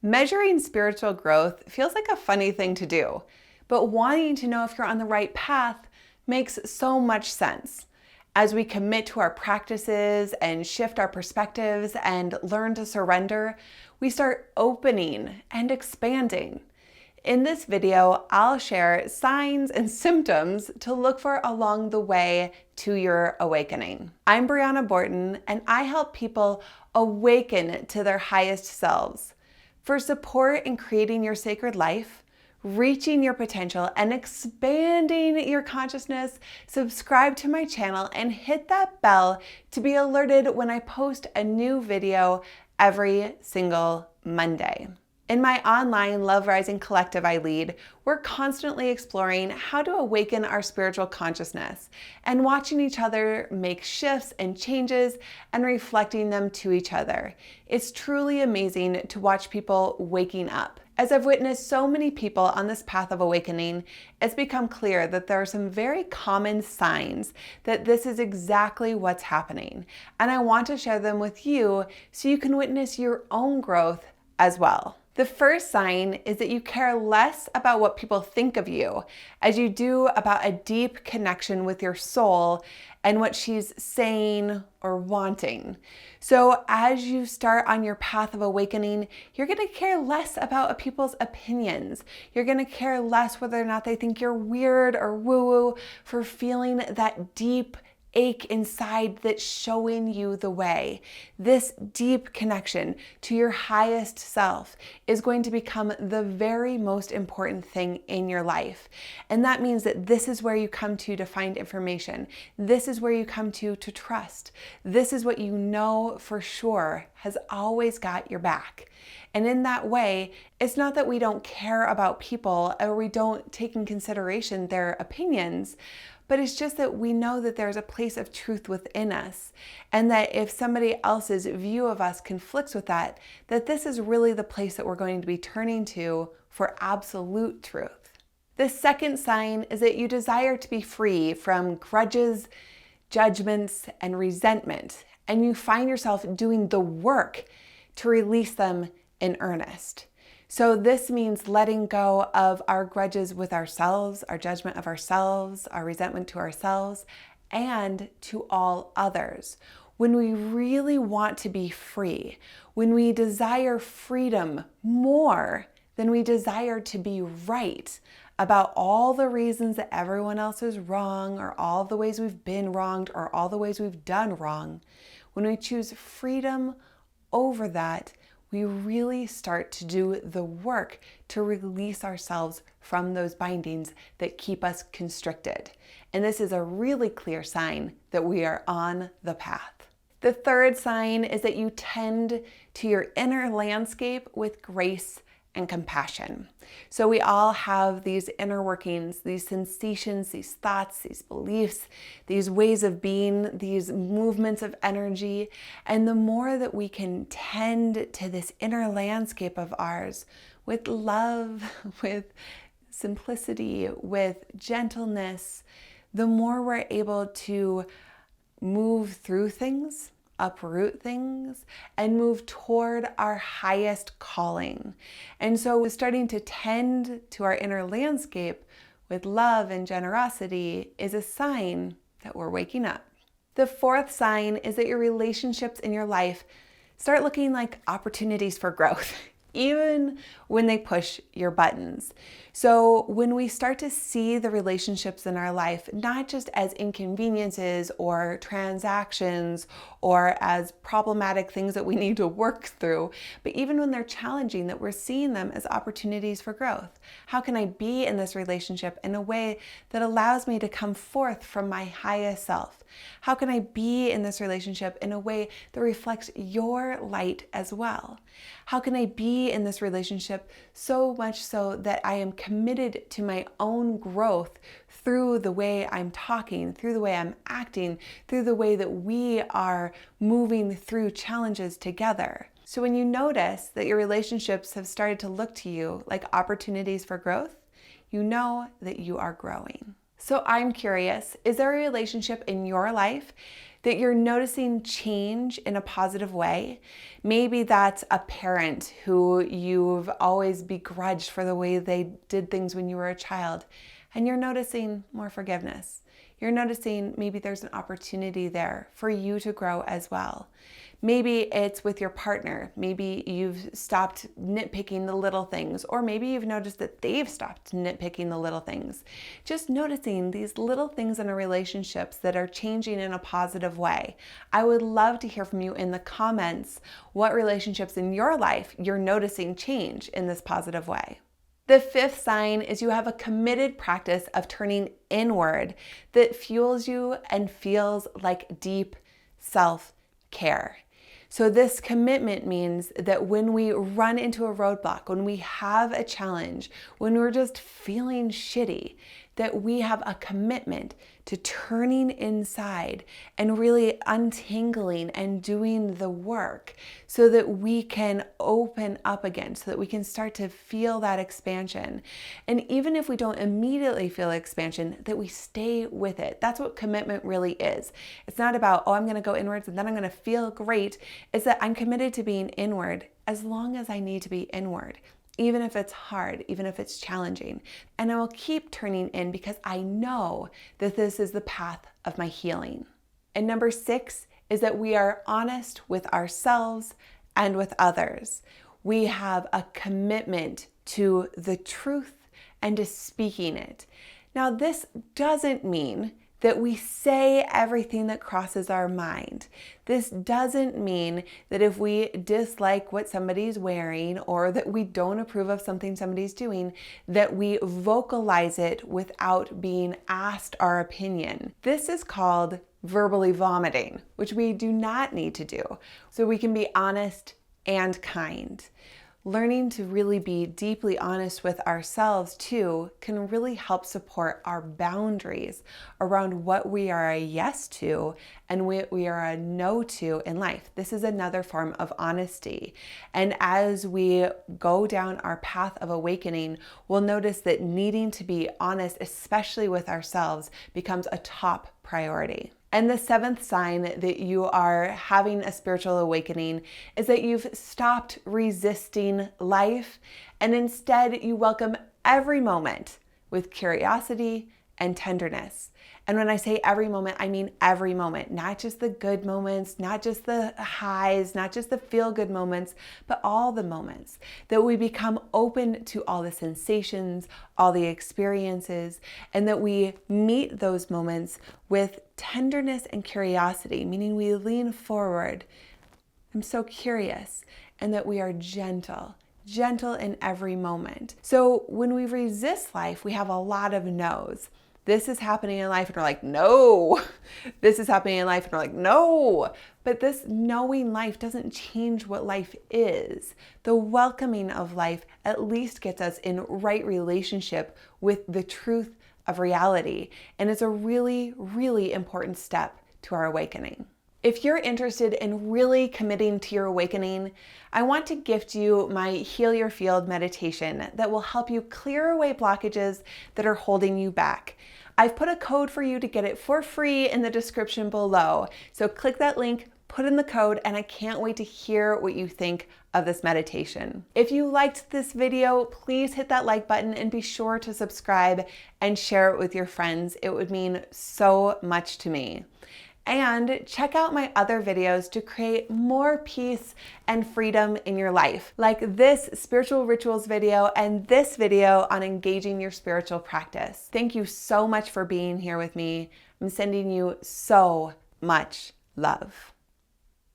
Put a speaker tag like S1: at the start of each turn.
S1: Measuring spiritual growth feels like a funny thing to do, but wanting to know if you're on the right path makes so much sense. As we commit to our practices and shift our perspectives and learn to surrender, we start opening and expanding. In this video, I'll share signs and symptoms to look for along the way to your awakening. I'm Brianna Borton, and I help people awaken to their highest selves. For support in creating your sacred life, reaching your potential, and expanding your consciousness, subscribe to my channel and hit that bell to be alerted when I post a new video every single Monday. In my online Love Rising Collective I lead, we're constantly exploring how to awaken our spiritual consciousness and watching each other make shifts and changes and reflecting them to each other. It's truly amazing to watch people waking up. As I've witnessed so many people on this path of awakening, it's become clear that there are some very common signs that this is exactly what's happening. And I want to share them with you so you can witness your own growth as well. The first sign is that you care less about what people think of you as you do about a deep connection with your soul and what she's saying or wanting. So as you start on your path of awakening, you're going to care less about people's opinions. You're going to care less whether or not they think you're weird or woo-woo for feeling that deep ache inside that's showing you the way. This deep connection to your highest self is going to become the very most important thing in your life. And that means that this is where you come to find information. This is where you come to trust. This is what you know for sure has always got your back. And in that way, it's not that we don't care about people or we don't take in consideration their opinions, but it's just that we know that there's a place of truth within us, and that if somebody else's view of us conflicts with that, that this is really the place that we're going to be turning to for absolute truth. The second sign is that you desire to be free from grudges, judgments, and resentment, and you find yourself doing the work to release them in earnest. So this means letting go of our grudges with ourselves, our judgment of ourselves, our resentment to ourselves, and to all others. When we really want to be free, when we desire freedom more than we desire to be right about all the reasons that everyone else is wrong, or all the ways we've been wronged, or all the ways we've done wrong, when we choose freedom over that, we really start to do the work to release ourselves from those bindings that keep us constricted. And this is a really clear sign that we are on the path. The third sign is that you tend to your inner landscape with grace and compassion. So we all have these inner workings, these sensations, these thoughts, these beliefs, these ways of being, these movements of energy. And the more that we can tend to this inner landscape of ours with love, with simplicity, with gentleness, the more we're able to move through things, uproot things, and move toward our highest calling. And so starting to tend to our inner landscape with love and generosity is a sign that we're waking up. The fourth sign is that your relationships in your life start looking like opportunities for growth, even when they push your buttons. So when we start to see the relationships in our life, not just as inconveniences or transactions or as problematic things that we need to work through, but even when they're challenging, that we're seeing them as opportunities for growth. How can I be in this relationship in a way that allows me to come forth from my highest self? How can I be in this relationship in a way that reflects your light as well? How can I be in this relationship so much so that I am committed to my own growth through the way I'm talking, through the way I'm acting, through the way that we are moving through challenges together? So when you notice that your relationships have started to look to you like opportunities for growth, you know that you are growing. So I'm curious, is there a relationship in your life that you're noticing change in a positive way. Maybe that's a parent who you've always begrudged for the way they did things when you were a child, and you're noticing more forgiveness. You're noticing maybe there's an opportunity there for you to grow as well. Maybe it's with your partner. Maybe you've stopped nitpicking the little things, or maybe you've noticed that they've stopped nitpicking the little things. Just noticing these little things in our relationships that are changing in a positive way. I would love to hear from you in the comments what relationships in your life you're noticing change in this positive way. The fifth sign is you have a committed practice of turning inward that fuels you and feels like deep self-care. So this commitment means that when we run into a roadblock, when we have a challenge, when we're just feeling shitty, that we have a commitment to turning inside and really untangling and doing the work so that we can open up again, so that we can start to feel that expansion. And even if we don't immediately feel expansion, that we stay with it. That's what commitment really is. It's not about, oh, I'm going to go inwards and then I'm going to feel great. It's that I'm committed to being inward as long as I need to be inward. Even if it's hard, even if it's challenging. And I will keep turning in because I know that this is the path of my healing. And number 6 is that we are honest with ourselves and with others. We have a commitment to the truth and to speaking it. Now, this doesn't mean that we say everything that crosses our mind. This doesn't mean that if we dislike what somebody's wearing or that we don't approve of something somebody's doing, that we vocalize it without being asked our opinion. This is called verbally vomiting, which we do not need to do. So we can be honest and kind. Learning to really be deeply honest with ourselves too can really help support our boundaries around what we are a yes to and what we are a no to in life. This is another form of honesty. And as we go down our path of awakening, we'll notice that needing to be honest, especially with ourselves, becomes a top priority. And the 7th sign that you are having a spiritual awakening is that you've stopped resisting life and instead you welcome every moment with curiosity and tenderness. And when I say every moment, I mean every moment, not just the good moments, not just the highs, not just the feel-good moments, but all the moments. That we become open to all the sensations, all the experiences, and that we meet those moments with tenderness and curiosity, meaning we lean forward. I'm so curious, and that we are gentle in every moment. So when we resist life, we have a lot of no's. This is happening in life and we're like, no. This is happening in life and we're like, no. But this knowing life doesn't change what life is. The welcoming of life at least gets us in right relationship with the truth of reality. And it's a really, really important step to our awakening. If you're interested in really committing to your awakening, I want to gift you my Heal Your Field meditation that will help you clear away blockages that are holding you back. I've put a code for you to get it for free in the description below. So click that link, put in the code, and I can't wait to hear what you think of this meditation. If you liked this video, please hit that like button and be sure to subscribe and share it with your friends. It would mean so much to me. And check out my other videos to create more peace and freedom in your life, like this spiritual rituals video and this video on engaging your spiritual practice. Thank you so much for being here with me. I'm sending you so much love.